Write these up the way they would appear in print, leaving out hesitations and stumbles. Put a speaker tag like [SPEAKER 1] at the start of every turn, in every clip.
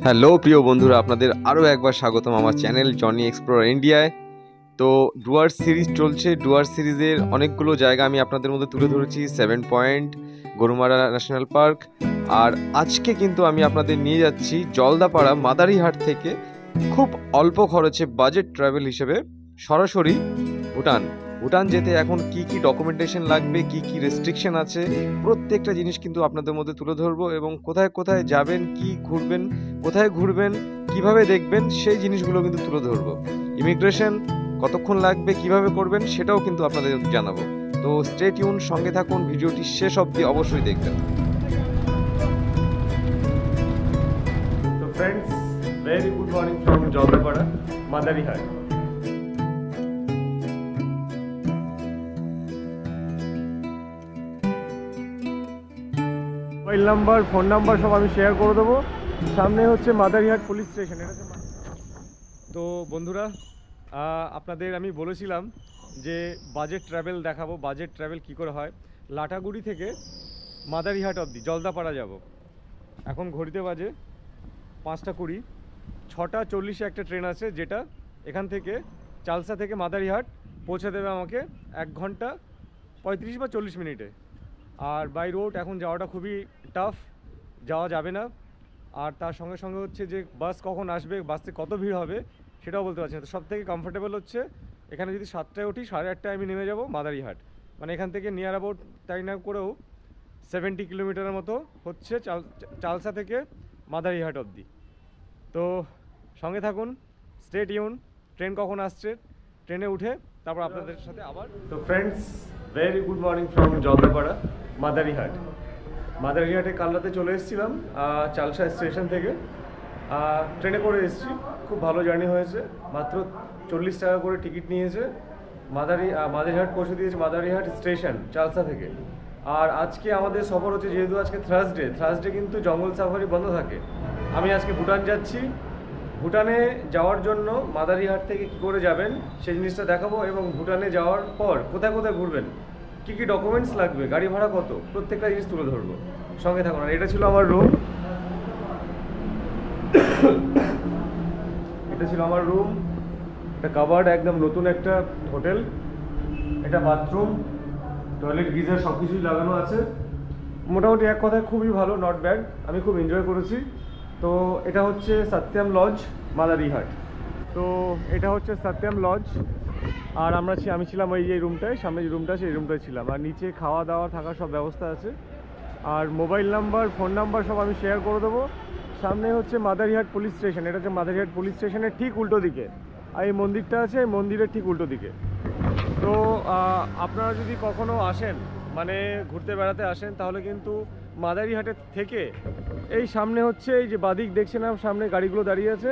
[SPEAKER 1] Hello প্রিয় বন্ধুরা, আপনাদের আরও একবার স্বাগতম আমার চ্যানেল জনি এক্সপ্লোরার ইন্ডিয়ায়। তো ডুয়ার্স সিরিজ চলছে। ডুয়ার্স সিরিজের অনেকগুলো জায়গা আমি আপনাদের মধ্যে তুলে ধরেছি। 7 পয়েন্ট, গরুমারা ন্যাশনাল পার্ক। আর আজকে কিন্তু আমি আপনাদের নিয়ে যাচ্ছি জলদাপাড়া মাদারিহাট থেকে খুব অল্প খরচে বাজেট ট্রাভেল হিসেবে সরাসরি ভুটান যেতে এখন কি কি ডকুমেন্টেশন লাগবে, কি কি রেস্ট্রিকশন আছে, প্রত্যেকটা জিনিস কিন্তু আপনাদের মধ্যে তুলে ধরবো। এবং কোথায় কোথায় যাবেন, কি ঘুরবেন, কোথায় ঘুরবেন, কিভাবে দেখবেন, সেই জিনিসগুলো কিন্তু তুলে ধরবো। ইমিগ্রেশন কতক্ষণ লাগবে, কিভাবে করবেন, সেটাও কিন্তু আপনাদের জানাবো। তো স্টে টিউন, সঙ্গে থাকুন, ভিডিওটি শেষ অবধি অবশ্যই দেখবেন। তো friends, very good morning from Jaldapara Madarihat. Mobile number, phone number সব আমি শেয়ার করে দেবো। সামনে হচ্ছে মাদারিহাট পুলিশ স্টেশন। তো বন্ধুরা, আপনাদের আমি বলেছিলাম যে বাজেট ট্রাভেল দেখাবো। বাজেট ট্রাভেল কী করে হয়। লাটাগুড়ি থেকে মাদারিহাট অবধি জলদাপাড়া যাব। এখন ঘড়িতে বাজে 5:20। 6:40-এ একটা ট্রেন আছে, যেটা এখান থেকে চালসা থেকে মাদারিহাট পৌঁছে দেবে আমাকে 1 ঘন্টা 35 বা 40 মিনিটে। আর বাই রোড এখন যাওয়াটা খুবই টাফ, যাওয়া যাবে না। আর তার সঙ্গে সঙ্গে হচ্ছে যে বাস কখন আসবে, বাসে কত ভিড় হবে সেটাও বলতে পারছি না। তো সব থেকে কমফোর্টেবল হচ্ছে এখানে যদি 7টায় উঠি, 8:30টায় আমি নেমে যাব মাদারিহাট। মানে এখান থেকে নিয়ার অ্যাবাউট তাই না করেও 70 কিলোমিটারের মতো হচ্ছে চালসা থেকে মাদারিহাট অবধি। তো সঙ্গে থাকুন, স্টে টিউন। ট্রেন কখন আসছে, ট্রেনে উঠে তারপর আপনাদের সাথে আবার। তো friends, very good morning from Jaldapara মাদারিহাটে কাল রাতে চলে এসেছিলাম চালসা স্টেশন থেকে। ট্রেনে করে এসেছি, খুব ভালো জার্নি হয়েছে। মাত্র 40 টাকা করে টিকিট নিয়েছে। মাদারিহাট পৌঁছে দিয়েছে মাদারিহাট স্টেশন চালসা থেকে। আর আজকে আমাদের সফর হচ্ছে, যেহেতু আজকে থার্সডে কিন্তু জঙ্গল সাফারি বন্ধ থাকে। আমি আজকে ভুটান যাচ্ছি। ভুটানে যাওয়ার জন্য মাদারিহাট থেকে কী করে যাবেন সেই জিনিসটা দেখাবো। এবং ভুটানে যাওয়ার পর কোথায় কোথায় ঘুরবেন, কী কী ডকুমেন্টস লাগবে, গাড়ি ভাড়া কত, প্রত্যেকটা জিনিস তুলে ধরবো। সঙ্গে থাকুন। আর এটা ছিল আমার রুম, এটা কাভার্ড, একদম নতুন একটা হোটেল। এটা বাথরুম, টয়লেট, গিজার সব কিছুই লাগানো আছে। মোটামুটি এক কথায় খুবই ভালো, নট ব্যাড। আমি খুব এনজয় করেছি। তো এটা হচ্ছে সত্যম লজ মাদারিহাট। তো এটা হচ্ছে সত্যম লজ। আর আমি ছিলাম ওই যে রুমটায়, সামনে যে রুমটা আছে এই রুমটায় ছিলাম। আর নিচে খাওয়া দাওয়া থাকার সব ব্যবস্থা আছে। আর মোবাইল নাম্বার, ফোন নাম্বার সব আমি শেয়ার করে দেবো। সামনে হচ্ছে মাদারিহাট পুলিশ স্টেশন। এটা হচ্ছে মাদারিহাট পুলিশ স্টেশনের ঠিক উল্টো দিকে। আর এই মন্দিরটা আছে, এই মন্দিরের ঠিক উল্টো দিকে। তো আপনারা যদি কখনো আসেন, মানে ঘুরতে বেড়াতে আসেন, তাহলে কিন্তু মাদারিহাটের থেকে এই সামনে হচ্ছে এই যে বাদিক দেখছেন, সামনে গাড়িগুলো দাঁড়িয়ে আছে,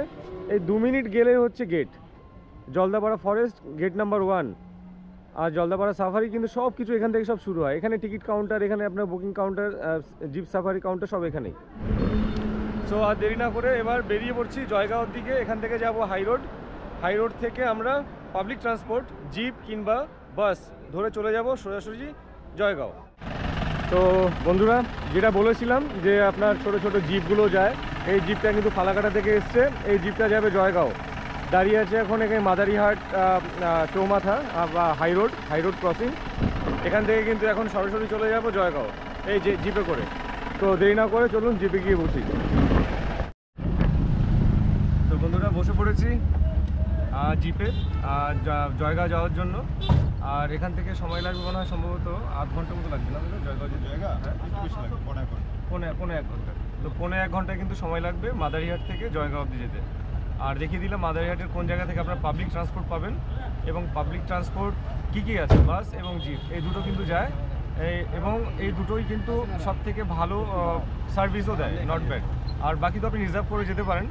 [SPEAKER 1] এই 2 মিনিট গেলে হচ্ছে gate, Jaldapara forest gate number 1। আর জলদাপাড়া সাফারি কিন্তু সব কিছু এখান থেকে সব শুরু হয়। এখানে টিকিট কাউন্টার, এখানে আপনার booking counter, zip safari counter সব এখানেই। সো আর দেরি না করে এবার বেরিয়ে পড়ছি জয়গাঁওর দিকে। এখান থেকে যাব হাই রোড থেকে আমরা পাবলিক ট্রান্সপোর্ট, জিপ কিংবা বাস ধরে চলে যাব সোজাসুজি জয়গাঁও। তো বন্ধুরা, যেটা বলেছিলাম যে আপনার ছোট ছোট জিপগুলো যায়, এই জিপটা কিন্তু ফালাকাটা থেকে এসছে। এই জিপটা যাবে জয়গাঁও। দাঁড়িয়ে আছে এখন এখানে মাদারিহাট চৌমাথা বা হাই রোড ক্রসিং। এখান থেকে কিন্তু এখন সরাসরি চলে যাব জয়গাঁও এই যে জিপে করে। তো দেরি না করে চলুন জিপে গিয়ে বসি। তো বন্ধুরা, বসে পড়েছি জিপে জয়গাঁও যাওয়ার জন্য। আর এখান থেকে সময় লাগবে মনে হয় সম্ভবত 8 ঘন্টার মতো লাগবে না জয়গাঁও যে জায়গা? পৌনে 1 ঘন্টা। তো পৌনে 1 ঘন্টায় কিন্তু সময় লাগবে মাদারিহাট থেকে জয়গাঁও অবধি যেতে। আর দেখিয়ে দিলাম মাদারিহাটের কোন জায়গা থেকে আপনারা পাবলিক ট্রান্সপোর্ট পাবেন। এবং পাবলিক ট্রান্সপোর্ট কী কী আছে, বাস এবং জিপ, এই দুটো কিন্তু যায়। এবং এই দুটোই কিন্তু সব থেকে ভালো সার্ভিসও দেয়, নট ব্যাড। আর বাকি তো আপনি রিজার্ভ করে যেতে পারেন।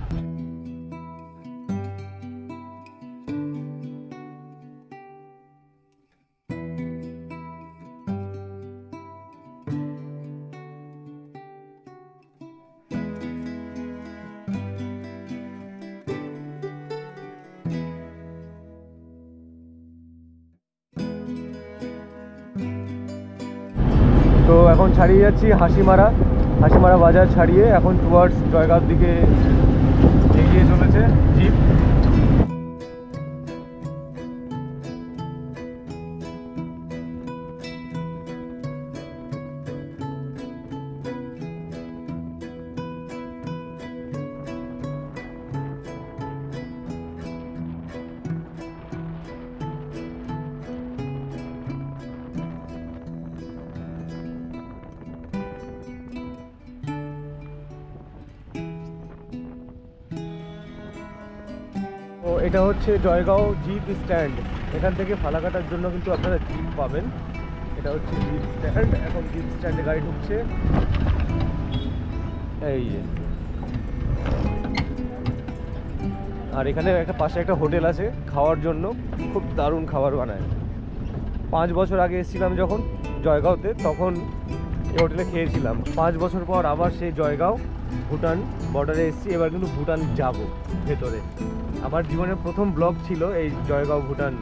[SPEAKER 1] তো এখন ছাড়িয়ে যাচ্ছি হাসিমারা বাজার ছাড়িয়ে এখন টুয়ার্ডস জয়গাঁওর দিকে এগিয়ে চলেছে জিপ। তো এটা হচ্ছে জয়গাঁও জিপ স্ট্যান্ড। এখান থেকে ফালাকাটার জন্য কিন্তু আপনারা জিপ পাবেন। এটা হচ্ছে জিপ স্ট্যান্ড। এখন জিপ স্ট্যান্ডে গাড়ি ঢুকছে। এই আর এখানে একটা পাশে একটা হোটেল আছে খাওয়ার জন্য, খুব দারুণ খাবার বানায়। 5 বছর আগে এসেছিলাম যখন জয়গাঁওতে, তখন এই হোটেলে খেয়েছিলাম। 5 বছর পর আবার সেই জয়গাঁও ভুটান বর্ডারে এসেছি। এবার কিন্তু ভুটান যাব ভেতরে। আমার জীবনের প্রথম ব্লগ ছিল এই জয়গাঁও ভুটান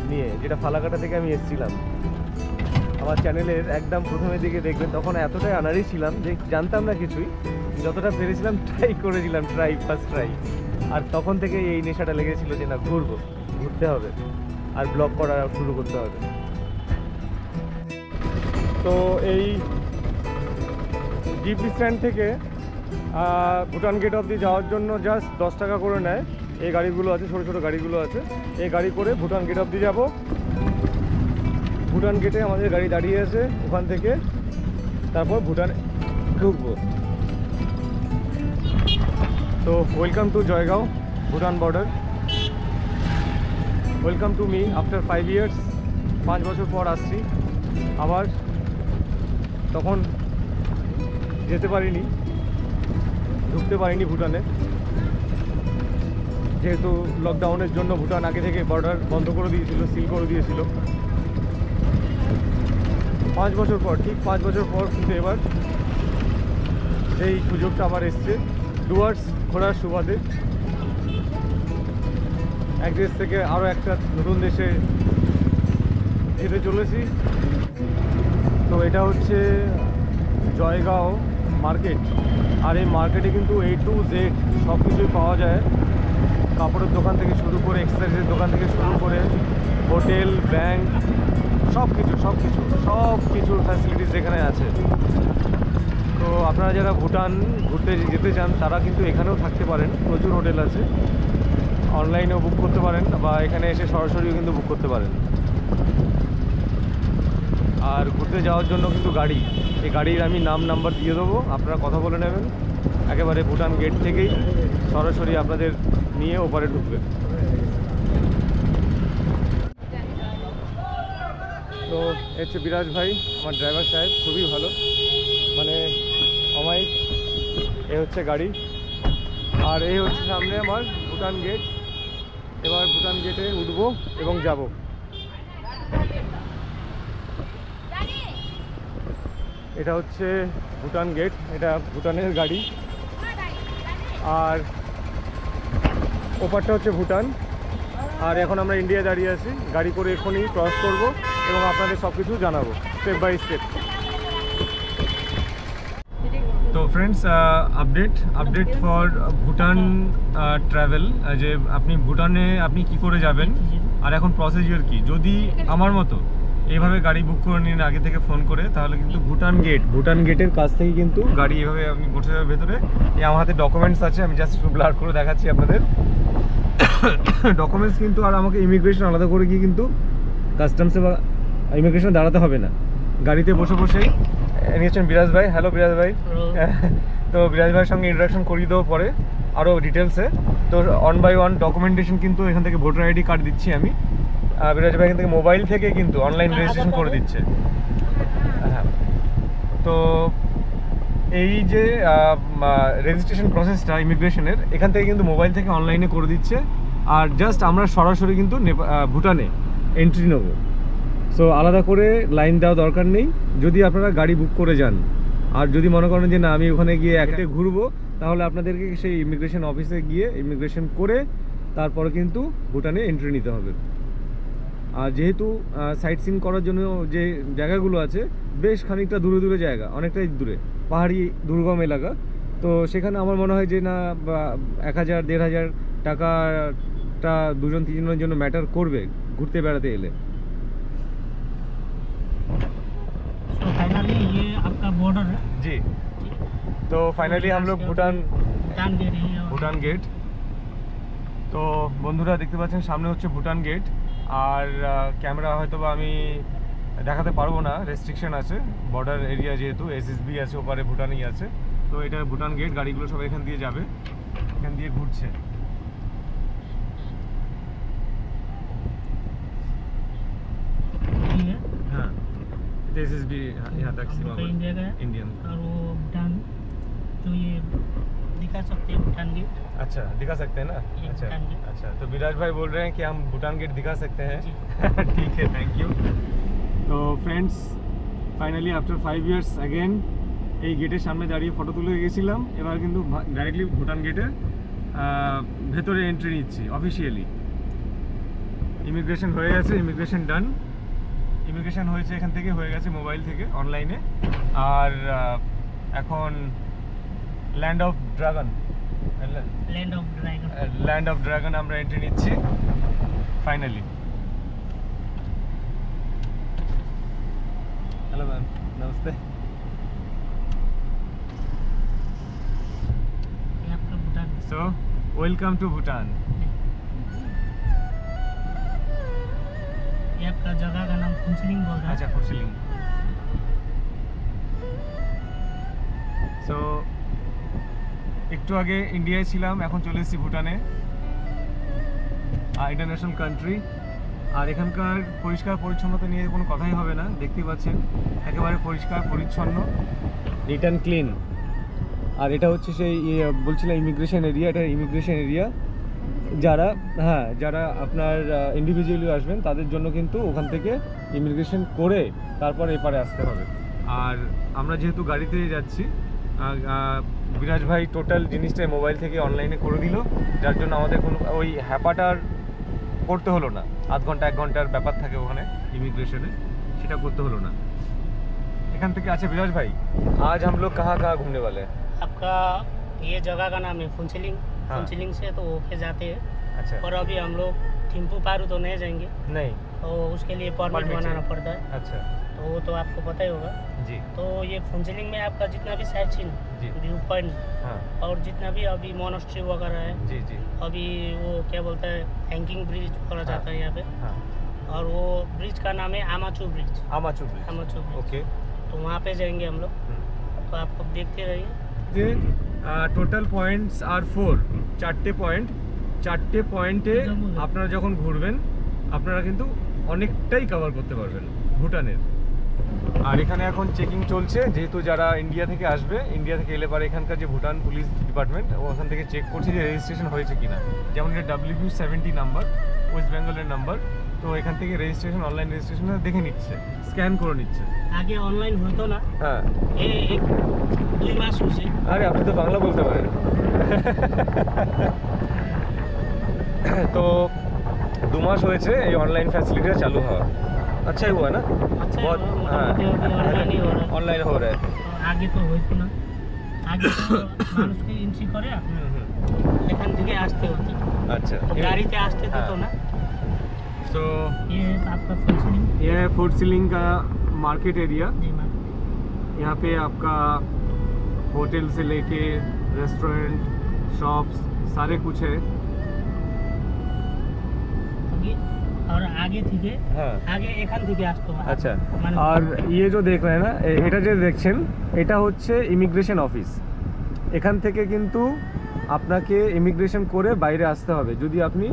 [SPEAKER 1] নিয়ে, যেটা ফালাকাটা থেকে আমি এসেছিলাম। আমার চ্যানেলের একদম প্রথমের দিকে দেখবেন। তখন এতটাই আনাড়ি ছিলাম যে জানতাম না কিছুই, যতটা পেরেছিলাম ট্রাই করেছিলাম, ফার্স্ট ট্রাই। আর তখন থেকে এই নেশাটা লেগেছিল যে না, ঘুরতে হবে আর ব্লগ করা শুরু করতে হবে। তো এই জিপি স্ট্যান্ড থেকে ভুটান গেট অবধি যাওয়ার জন্য জাস্ট 10 টাকা করে নেয়। এই গাড়িগুলো আছে, ছোটো ছোটো গাড়িগুলো আছে। এই গাড়ি করে ভুটান গেট অবধি যাব। ভুটান গেটে আমাদের গাড়ি দাঁড়িয়ে আছে, ওখান থেকে তারপর ভুটান ঢুকবো। তো welcome to Jaigaon Bhutan border. Welcome to me after 5 years. 5 বছর পর আসছি আবার। তখন যেতে পারিনি, ঢুকতে পারিনি ভুটানে, যেহেতু লকডাউনের জন্য ভুটান আগে থেকে বর্ডার বন্ধ করে দিয়েছিল, সিল করে দিয়েছিল। 5 বছর পর, ঠিক 5 বছর পর কিন্তু এবার সেই সুযোগটা আবার এসছে ডুয়ার্স ঘোরার সুবাদে। এক দেশ থেকে আরও একটা নতুন দেশে যেতে চলেছি। তো এটা হচ্ছে জয়গাঁও মার্কেট। আর এই মার্কেটে কিন্তু A to Z সব কিছুই পাওয়া যায়। কাপড়ের দোকান থেকে শুরু করে, এক্সারসাইজের দোকান থেকে শুরু করে, হোটেল, ব্যাংক, সব কিছুর ফ্যাসিলিটিস এখানে আছে। তো আপনারা যারা ভুটান ঘুরতে যেতে চান তারা কিন্তু এখানেও থাকতে পারেন। প্রচুর হোটেল আছে, অনলাইনেও বুক করতে পারেন বা এখানে এসে সরাসরিও কিন্তু বুক করতে পারেন। আর ঘুরতে যাওয়ার জন্য কিন্তু গাড়ি, এই গাড়ির আমি নাম্বার দিয়ে দেবো, আপনারা কথা বলে নেবেন। একেবারে ভুটান গেট থেকেই সরাসরি আপনাদের নিয়ে ওপারে ঢুকবে। তো হচ্ছে বিরাজ ভাই, আমার ড্রাইভার সাহেব, খুবই ভালো, মানে অমায়িক। এ হচ্ছে গাড়ি, আর এই হচ্ছে সামনে আমার ভুটান গেট। এবার ভুটান গেটে উঠবো এবং যাব। এটা হচ্ছে ভুটান গেট, এটা ভুটানের গাড়ি। আর ওপারটা হচ্ছে ভুটান। আর এখন আমরা ইন্ডিয়া দাঁড়িয়ে আছি, গাড়ি করে এখনই ক্রস করব এবং আপনাদের সব কিছু জানাবো স্টেপ বাই স্টেপ। তো friends, update for Bhutan travel, যে আপনি ভুটানে আপনি কি করে যাবেন আর এখন প্রসিজিওর কি। যদি আমার মতো এইভাবে গাড়ি বুক করে নিন আগে থেকে ফোন করে, তাহলে কিন্তু ভুটান গেটের কাছ থেকে কিন্তু গাড়ি এভাবে আপনি বসে যাবে ভেতরে। এই আমার হাতে ডকুমেন্টস আছে, আমি জাস্ট একটু ব্লার করে দেখাচ্ছি আপনাদের ডকুমেন্টস কিন্তু। আর আমাকে ইমিগ্রেশন আলাদা করে গিয়ে কিন্তু কাস্টমসে বা ইমিগ্রেশন দাঁড়াতে হবে না, গাড়িতে বসে বসেই। নিয়েছেন বিরাজ ভাই, হ্যালো বিরাজ ভাই। তো বিরাজ ভাইয়ের সঙ্গে ইন্ট্রাকশন করিয়ে দেবো পরে আরও ডিটেলসে। তো 1 by 1 ডকুমেন্টেশন কিন্তু এখান থেকে ভোটার আইডি কার্ড দিচ্ছি আমি। বিরাজ ভাই এখান থেকে মোবাইল থেকে কিন্তু অনলাইন রেজিস্ট্রেশন করে দিচ্ছে। হ্যাঁ, তো এই যে রেজিস্ট্রেশন প্রসেসটা ইমিগ্রেশনের, এখান থেকে কিন্তু মোবাইল থেকে অনলাইনে করে দিচ্ছে। আর জাস্ট আমরা সরাসরি কিন্তু ভুটানে এন্ট্রি নেব। সো আলাদা করে লাইন দেওয়া দরকার নেই যদি আপনারা গাড়ি বুক করে যান। আর যদি মনে করেন যে না আমি ওখানে গিয়ে একটে ঘুরবো, তাহলে আপনাদেরকে সেই ইমিগ্রেশন অফিসে গিয়ে ইমিগ্রেশন করে তারপরে কিন্তু ভুটানে এন্ট্রি নিতে হবে। আর যেহেতু সাইট সিন করার জন্য যে জায়গাগুলো আছে বেশ খানিকটা দূরে জায়গা, অনেকটাই দূরে, পাহাড়ি দুর্গম এলাকা। তো সেখানে আমার মনে হয় যে না 1000-1500 টাকাটা দুজন তিনজনের জন্য ম্যাটার করবে ঘুরতে বেড়াতে এলে।
[SPEAKER 2] तो फाइनली ये आपका बॉर्डर है।
[SPEAKER 1] जी, तो फाइनली हम लोग भूटान
[SPEAKER 2] गेट है और
[SPEAKER 1] ভুটান গেট। তো বন্ধুরা দেখতে পাচ্ছেন সামনে হচ্ছে ভুটান গেট। আর ক্যামেরা হয়তো বা আমি দেখাতে পারবো না, রেস্ট্রিকশন আছে, বর্ডার এরিয়া যেহেতু, এসএসবি আছে ওপারে, ভুটানই আছে। তো এটা ভুটান গেট, গাড়িগুলো সব এখান দিয়ে যাবে, এখান দিয়ে ঘুরছে।
[SPEAKER 2] ये है
[SPEAKER 1] हाँ, एसएसबी यहाँ तक
[SPEAKER 2] हम लोग का इंडिया का है
[SPEAKER 1] इंडियन।
[SPEAKER 2] और वो भूटान जो ये दिखा सकते हैं भूटान गेट।
[SPEAKER 1] अच्छा, दिखा सकते हैं ना?
[SPEAKER 2] ये
[SPEAKER 1] अच्छा
[SPEAKER 2] भूटान गेट।
[SPEAKER 1] अच्छा, तो विराज भाई बोल रहे हैं कि हम भूटान गेट दिखा सकते हैं।
[SPEAKER 2] जी।
[SPEAKER 1] ठीक है, थैंक यू। तो friends, finally after 5 years again এই গেটের সামনে দাঁড়িয়ে ফটো তুলে গেছিলাম। এবার কিন্তু ডাইরেক্টলি ভুটান গেটের ভেতরে এন্ট্রি নিচ্ছি অফিসিয়ালি। ইমিগ্রেশন হয়ে গেছে, ইমিগ্রেশন ডান, ইমিগ্রেশন হয়েছে এখান থেকে, হয়ে গেছে মোবাইল থেকে অনলাইনে। আর এখন land of dragon, land of dragon আমরা এন্ট্রি নিচ্ছি ফাইনালি। हेलो मैम, नमस्ते।
[SPEAKER 2] ये आपका Bhutan.
[SPEAKER 1] So welcome to Bhutan.
[SPEAKER 2] ये आपका जगह का नाम फुनसिलिंग बोल रहा है।
[SPEAKER 1] अच्छा, फुरसिलिंग। सो একটু আগে ইন্ডিয়ায় ছিলাম, এখন চলে এসেছি ভুটানে, ইন্টারন্যাশনাল কান্ট্রি। আর এখানকার পরিষ্কার পরিচ্ছন্নতা নিয়ে কোনো কথাই হবে না, দেখতেই পাচ্ছেন একেবারে পরিষ্কার পরিচ্ছন্ন, নিট অ্যান্ড ক্লিন। আর এটা হচ্ছে সেই বলছিলাম ইমিগ্রেশন এরিয়া, এটা ইমিগ্রেশন এরিয়া। যারা আপনার ইন্ডিভিজুয়ালি আসবেন তাদের জন্য কিন্তু ওখান থেকে ইমিগ্রেশন করে তারপর এপারে আসতে হবে। আর আমরা যেহেতু গাড়িতে যাচ্ছি, বিরাজ ভাই টোটাল জিনিসটাই মোবাইল থেকে অনলাইনে করে দিল, যার জন্য আমাদের কোনো ওই হ্যাপাটার করতে হলো না। আধ ঘন্টা 1 ঘন্টার ব্যাপার থাকে ওখানে ইমিগ্রেশনে, সেটা করতে হলো না এখান থেকে। अच्छा विराज भाई, आज हम लोग कहाँ घूमने वाले हैं?
[SPEAKER 2] आपका ये जगह का नाम है फुनसिलिंग।
[SPEAKER 1] हाँ।
[SPEAKER 2] फुनसिलिंग से तो होके जाते हैं।
[SPEAKER 1] अच्छा,
[SPEAKER 2] और अभी हम लोग थिम्पू पारू तो नहीं जाएंगे,
[SPEAKER 1] नहीं,
[SPEAKER 2] तो उसके लिए परमिट
[SPEAKER 1] Permit
[SPEAKER 2] बनाना
[SPEAKER 1] चाहिए।
[SPEAKER 2] पड़ता है,
[SPEAKER 1] अच्छा
[SPEAKER 2] तो वो तो आपको पता ही होगा।
[SPEAKER 1] जी
[SPEAKER 2] तो ये फुनसिलिंग में आपका जितना भी साइट सीन,
[SPEAKER 1] जी,
[SPEAKER 2] व्यू पॉइंट
[SPEAKER 1] हाँ
[SPEAKER 2] और जितना भी अभी मोनास्ट्री वगैरह है,
[SPEAKER 1] जी जी,
[SPEAKER 2] अभी वो क्या बोलता है हैंगिंग ब्रिज बोला
[SPEAKER 1] हाँ।
[SPEAKER 2] जाता है यहाँ पे,
[SPEAKER 1] हाँ,
[SPEAKER 2] और वो ब्रिज का नाम है Amachu bridge.
[SPEAKER 1] Amachu bridge,
[SPEAKER 2] Amachu bridge,
[SPEAKER 1] okay.
[SPEAKER 2] तो वहाँ पे जाएंगे हम लोग, तो आप लोग देखते रहिए।
[SPEAKER 1] যে টোটাল পয়েন্টস আর 4, 4টে পয়েন্ট, 4টে পয়েন্টে আপনারা যখন ঘুরবেন আপনারা কিন্তু অনেকটাই কভার করতে পারবেন ভুটানের। আর এখানে এখন চেকিং চলছে, যেহেতু যারা ইন্ডিয়া থেকে আসবে, ইন্ডিয়া থেকে এলে পরে এখানকার যে ভুটান পুলিশ ডিপার্টমেন্ট ওখান থেকে চেক করছে যে রেজিস্ট্রেশন হয়েছে কিনা। যেমন এটা WQ70 নাম্বার, ওয়েস্ট বেঙ্গলের নাম্বার, তো এখান থেকে রেজিস্ট্রেশন, অনলাইন রেজিস্ট্রেশন দেখে নিচ্ছে, স্ক্যান করে নিচ্ছে।
[SPEAKER 2] आगे ऑनलाइन होतो ना,
[SPEAKER 1] হ্যাঁ,
[SPEAKER 2] ये 1-2 मास हुए।
[SPEAKER 1] আরে আপনি তো বাংলা বলতে পারেন। তো 2 মাস হয়েছে এই অনলাइन फैसिलिटी चालू हुआ। अच्छा ही हुआ ना?
[SPEAKER 2] अच्छा
[SPEAKER 1] बहुत, हाँ,
[SPEAKER 2] ऑनलाइन ही हो रहा है।
[SPEAKER 1] ऑनलाइन हो रहा है।
[SPEAKER 2] तो आगे तो होतो ना, आगे तो মানুষকে এন্ট্রি করে এখান থেকে আসতে হতো,
[SPEAKER 1] अच्छा,
[SPEAKER 2] तो गाड़ीতে আসতে হতো না।
[SPEAKER 1] तो
[SPEAKER 2] ये आपका फुनसिलिंग,
[SPEAKER 1] ये है फुरसिलिंग का मार्केट एरिया।
[SPEAKER 2] जी मैम।
[SPEAKER 1] यहाँ पे आपका होटल से लेके रेस्टोरेंट, शॉप्स, सारे कुछ है।
[SPEAKER 2] और आगे থেকে
[SPEAKER 1] हाँ,
[SPEAKER 2] আগে এখান থেকে আসতো।
[SPEAKER 1] আচ্ছা।
[SPEAKER 2] মানে
[SPEAKER 1] আর ইয়ে যে দেখ রহে না, এটা যে দেখছেন এটা হচ্ছে ইমিগ্রেশন অফিস। এখান থেকে কিন্তু আপনাকে ইমিগ্রেশন করে বাইরে আসতে হবে যদি আপনি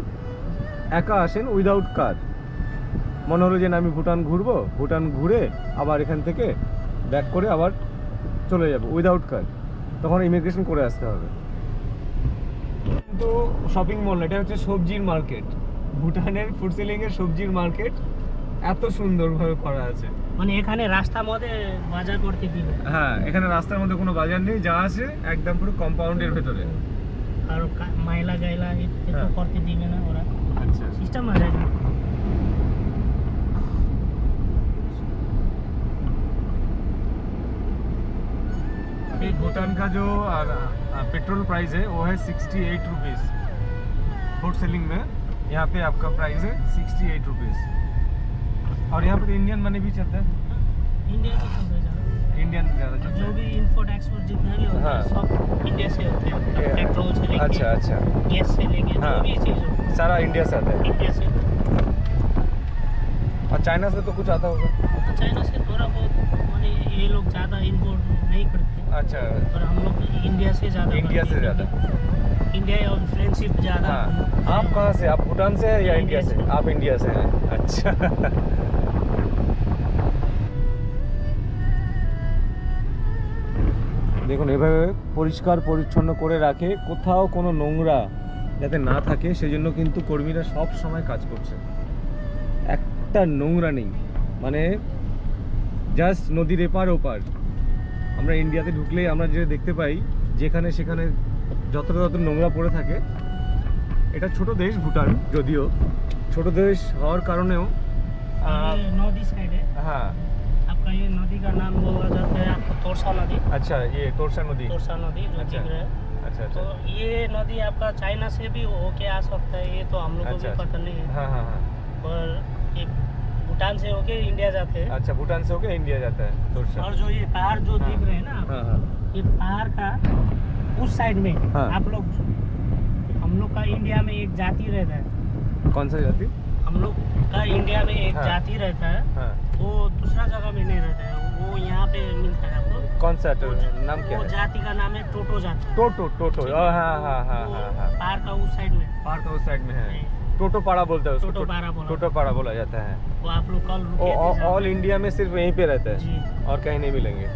[SPEAKER 1] একা আসেন উইদাউট কার। মনে হলো যে না আমি ভুটান ঘুরবো, ভুটান ঘুরে আবার এখান থেকে ব্যাক করে আবার চলে যাব উইদাউট কার, তখন ইমিগ্রেশন করে আসতে হবে। কিন্তু শপিং মল, এটা হচ্ছে সবজির মার্কেট, ভুটানের ফুরসিলিং এর সবজির মার্কেট এত সুন্দরভাবে করা আছে।
[SPEAKER 2] মানে এখানে রাস্তার মধ্যে বাজার করতে দিবে।
[SPEAKER 1] হ্যাঁ, এখানে রাস্তার মধ্যে কোনো বাজার নেই, যা আছে একদম পুরো কম্পাউন্ডের ভেতরে।
[SPEAKER 2] আর মাইলা গাইলা এত
[SPEAKER 1] হ্যাঁ।
[SPEAKER 2] করতে দিবে না ওরা,
[SPEAKER 1] আচ্ছা,
[SPEAKER 2] সিস্টেম আছে।
[SPEAKER 1] अभी भूटान का जो पेट्रोल प्राइस है वो है 68 रुपीज़ फूड सेलिंग में। यहाँ पे आपका प्राइस है 68 रुपीज़। और यहाँ पर इंडियन मनी भी चलता है,
[SPEAKER 2] इंडिया से चल रहा है
[SPEAKER 1] इंडियन ज़्यादा चलता
[SPEAKER 2] जो
[SPEAKER 1] है।
[SPEAKER 2] भी इंपोर्ट एक्सपोर्ट जितना भी होता
[SPEAKER 1] हाँ।
[SPEAKER 2] है सब इंडिया से होते हैं, पेट्रोल से लेके
[SPEAKER 1] अच्छा अच्छा,
[SPEAKER 2] गैस से लेके
[SPEAKER 1] हाँ।
[SPEAKER 2] जो भी चीज़ हो
[SPEAKER 1] सारा इंडिया से आता है।
[SPEAKER 2] इंडिया से।
[SPEAKER 1] और चाइना से तो कुछ आता होगा।
[SPEAKER 2] चाइना से थोड़ा बहुत माने ये लोग ज़्यादा इंपोर्ट नहीं करते,
[SPEAKER 1] अच्छा,
[SPEAKER 2] और हम लोग इंडिया से ज़्यादा
[SPEAKER 1] इंडिया
[SPEAKER 2] करते
[SPEAKER 1] से
[SPEAKER 2] हैं,
[SPEAKER 1] ज़्यादा।
[SPEAKER 2] क्योंकि इंडिया और फ्रेंडशिप ज़्यादा।
[SPEAKER 1] हाँ। आप कहाँ से? आप भूटान से हैं या इंडिया से? आप इंडिया से हैं, अच्छा। দেখুন এভাবে পরিষ্কার পরিচ্ছন্ন করে রাখে, কোথাও কোনো নোংরা যাতে না থাকে সেজন্য কিন্তু কর্মীরা সব সময় কাজ করছে। একটা নোংরা নেই, মানে জাস্ট নদীর এপার ওপার। আমরা ইন্ডিয়াতে ঢুকলেই আমরা যে দেখতে পাই যেখানে সেখানে যতটা যত নোংরা পড়ে থাকে। এটা ছোট দেশ ভুটান, যদিও ছোট দেশ হওয়ার কারণেও
[SPEAKER 2] ये नदी साइड है
[SPEAKER 1] हाँ।
[SPEAKER 2] आपका, ये नदी का नाम बोला जाता है आपका तोरसा नदी।
[SPEAKER 1] अच्छा, ये तोरसा नदी।
[SPEAKER 2] तोरसा नदी जो
[SPEAKER 1] अच्छा।
[SPEAKER 2] दिख रहा है,
[SPEAKER 1] अच्छा
[SPEAKER 2] तो
[SPEAKER 1] अच्छा,
[SPEAKER 2] ये नदी आपका चाइना से भी होके आ सकता है, ये तो हम लोग को
[SPEAKER 1] अच्छा,
[SPEAKER 2] भी पता नहीं है।
[SPEAKER 1] हाँ हाँ हाँ।
[SPEAKER 2] और ये भूटान से होके इंडिया जाते हैं।
[SPEAKER 1] अच्छा, भूटान से होकर इंडिया जाता है तोरसा।
[SPEAKER 2] और जो ये पहाड़ जो
[SPEAKER 1] हाँ।
[SPEAKER 2] दिख रहे हैं ना आपको,
[SPEAKER 1] हाँ हाँ
[SPEAKER 2] ये पहाड़ का उस साइड में
[SPEAKER 1] हाँ।
[SPEAKER 2] आप लोग, हम लोग का इंडिया में एक जाति रहता है,
[SPEAKER 1] कौन सा जाति?
[SPEAKER 2] हम लोग का इंडिया में एक
[SPEAKER 1] हाँ।
[SPEAKER 2] जाति रहता है,
[SPEAKER 1] हाँ,
[SPEAKER 2] वो दूसरा जगह में नहीं रहता है, वो यहाँ पे मिलता है आपको।
[SPEAKER 1] कौन सा नाम क्या
[SPEAKER 2] वो
[SPEAKER 1] है?
[SPEAKER 2] जाति का नाम है टोटो जाति।
[SPEAKER 1] टोटो, टोटो, हाँ हाँ हाँ हाँ
[SPEAKER 2] वो
[SPEAKER 1] हाँ।
[SPEAKER 2] पहाड़ का उस साइड में,
[SPEAKER 1] पहाड़ तो उस साइड में है, टोटो पाड़ा बोलते हैं उसको।
[SPEAKER 2] टोटो पाड़ा बोला
[SPEAKER 1] टोटो पाड़ा बोला जाता है।
[SPEAKER 2] वो आप लोग कल रुके थे जहाँ
[SPEAKER 1] ऑल
[SPEAKER 2] पे।
[SPEAKER 1] इंडिया में सिर्फ यहीं पे रहता है
[SPEAKER 2] जी।
[SPEAKER 1] और कहीं नहीं मिलेंगे।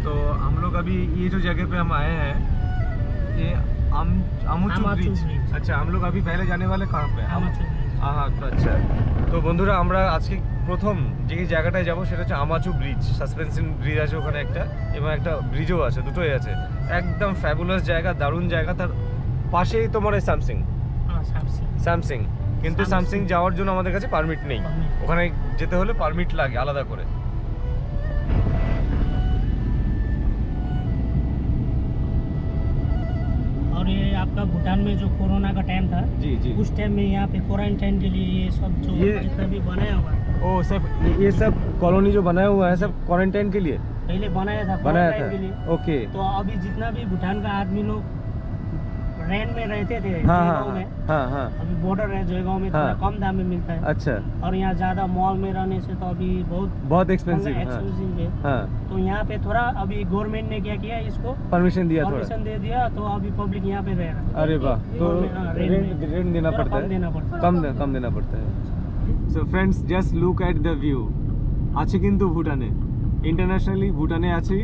[SPEAKER 1] तो हम लोग अभी ये जो जगह पे हम आए हैं, ये আমুচু
[SPEAKER 2] আমুচু
[SPEAKER 1] ব্রিজ।
[SPEAKER 2] ব্রিজ।
[SPEAKER 1] अच्छा, हम लोग अभी पहले जाने वाले कहाँ पे?
[SPEAKER 2] আমুচু ব্রিজ।
[SPEAKER 1] হ্যাঁ, আচ্ছা। তো বন্ধুরা, আমরা আজকে প্রথম যে জায়গাটায় যাব সেটা হচ্ছে আমাচু ব্রিজ। সাসপেনশন ব্রিজ আছে ওখানে একটা, এবং একটা ব্রিজও আছে, দুটোই আছে। একদম ফ্যাবুলাস জায়গা, দারুণ জায়গা। তার পাশেই তোমার এই স্যামসাং,
[SPEAKER 2] हाँ सामसी।
[SPEAKER 1] স্যামসাং। কিন্তু
[SPEAKER 2] Samsung।
[SPEAKER 1] স্যামসাং যাওয়ার জন্য আমাদের কাছে পারমিট নেই,
[SPEAKER 2] Permit।
[SPEAKER 1] ওখানে যেতে হলে পারমিট লাগে আলাদা করে।
[SPEAKER 2] और ये आपका भूटान में जो कोरोना का टाइम था,
[SPEAKER 1] जी जी।
[SPEAKER 2] उस टाइम में यहाँ पे क्वारंटाइन के लिए ये सब जो
[SPEAKER 1] ये-
[SPEAKER 2] जितना भी बनाया हुआ है,
[SPEAKER 1] ओ सब, ये सब कॉलोनी जो बनाया हुआ है सब क्वारंटाइन के लिए
[SPEAKER 2] पहले बनाया था
[SPEAKER 1] बनाया
[SPEAKER 2] क्वारंटाइन के लिए।
[SPEAKER 1] था। ओके,
[SPEAKER 2] तो अभी जितना भी भूटान का आदमी लोग रेंट में रहते थे
[SPEAKER 1] हाँ
[SPEAKER 2] जयगांव
[SPEAKER 1] हाँ
[SPEAKER 2] में,
[SPEAKER 1] हाँ हाँ,
[SPEAKER 2] अभी बॉर्डर है जयगांव में, थोड़ा
[SPEAKER 1] हाँ।
[SPEAKER 2] कम दाम में मिलता है।
[SPEAKER 1] अच्छा,
[SPEAKER 2] और यहाँ ज़्यादा मॉल में रहने से तो अभी
[SPEAKER 1] बहुत एक्सपेंसिव है।
[SPEAKER 2] एक्सपेंसिव है।
[SPEAKER 1] हाँ,
[SPEAKER 2] तो यहाँ पे थोड़ा अभी गवर्नमेंट ने क्या किया, इसको
[SPEAKER 1] परमिशन दिया थोड़ा।
[SPEAKER 2] परमिशन दे दिया, तो अभी पब्लिक यहाँ पे रह रहा है।
[SPEAKER 1] अरे वाह, तो
[SPEAKER 2] हाँ, रेंट में।
[SPEAKER 1] रेंट देना
[SPEAKER 2] थोड़ा
[SPEAKER 1] पड़ता
[SPEAKER 2] कम
[SPEAKER 1] है,
[SPEAKER 2] देना पड़ता है।
[SPEAKER 1] कम देना पड़ता है। So friends, just look at the view. আছে কিন্তু ভুটানে, ইন্টারন্যাশনালি ভুটানে আছি।